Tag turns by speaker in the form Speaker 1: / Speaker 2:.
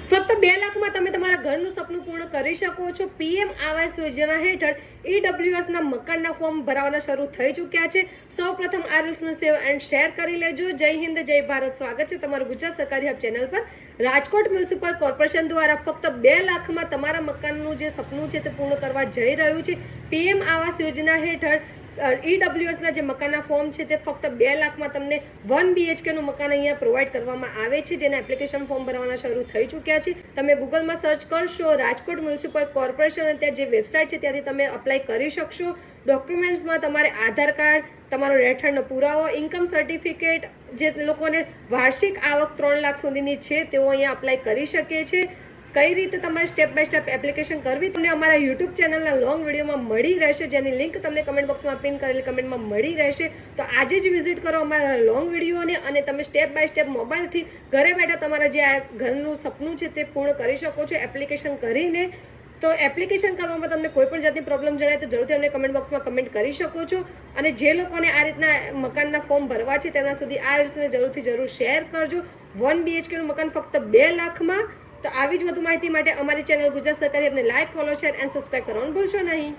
Speaker 1: ફક્ત 2 લાખમાં તમે તમારા ઘરનું સપનું પૂર્ણ કરી શકો છો। પીએમ આવાસ યોજના હેઠળ ઈડબ્લ્યુએસના મકાનના ફોર્મ ભરાવાના શરૂ થઈ ચૂક્યા છે। સૌપ્રથમ આ રીલ્સને સેવ એન્ડ શેર કરી લેજો। જય હિન્દ, જય ભારત। સ્વાગત છે તમારું ગુજરાત સરકારી હબ ચેનલ પર। રાજકોટ મ્યુનિસિપલ કોર્પોરેશન દ્વારા ફક્ત 2 લાખમાં તમારા મકાનનું જે સપનું છે તે પૂર્ણ કરવા જઈ રહ્યું છે। પીએમ આવાસ યોજના હેઠળ ઈડબ્લ્યુએસના જે મકાનના ફોર્મ છે તે ફક્ત 2 લાખમાં તમને 1 BHKનું મકાન અહીંયા પ્રોવાઈડ કરવામાં આવે છે, જેના એપ્લિકેશન ફોર્મ ભરવાના શરૂ થઈ ચૂક્યા છે। તમે ગૂગલમાં સર્ચ કરશો રાજકોટ મ્યુનિસિપલ કોર્પોરેશન અને ત્યાં જે વેબસાઇટ છે ત્યાંથી તમે અપ્લાય કરી શકશો। ડોક્યુમેન્ટ્સમાં તમારે આધાર કાર્ડ, તમારો રહેઠાણનો પુરાવો, ઇન્કમ સર્ટિફિકેટ, જે લોકોને વાર્ષિક આવક 3 લાખ સુધીની છે તેઓ અહીંયા અપ્લાય કરી શકે છે। કઈ રીતે તમારે સ્ટેપ બાય સ્ટેપ એપ્લિકેશન કરવી તમને અમારા યુટ્યુબ ચેનલના લોંગ વિડીયોમાં મળી રહેશે, જેની લિંક તમને કમેન્ટ બોક્સમાં પિન કરેલી કમેન્ટમાં મળી રહેશે। તો આજે જ વિઝિટ કરો અમારા લોંગ વિડીયોને અને તમે સ્ટેપ બાય સ્ટેપ મોબાઈલથી ઘરે બેઠા તમારા જે આ ઘરનું સપનું છે તે પૂર્ણ કરી શકો છો એપ્લિકેશન કરીને। તો એપ્લિકેશન કરવામાં તમને કોઈ પણ જાતની પ્રોબ્લેમ જણાય તો જરૂરથી અમને કમેન્ટ બોક્સમાં કમેન્ટ કરી શકો છો। અને જે લોકોને આ રીતના મકાનના ફોર્મ ભરવા છે તેના સુધી આ રીલ્સને જરૂર શેર કરજો। 1 BHKનું મકાન ફક્ત 2 લાખમાં। તો આવી જ વધુ માહિતી માટે અમારી ચેનલ ગુજરાત સરકારી હબને like, follow, share and subscribe કરવાનું ભૂલશો નહીં।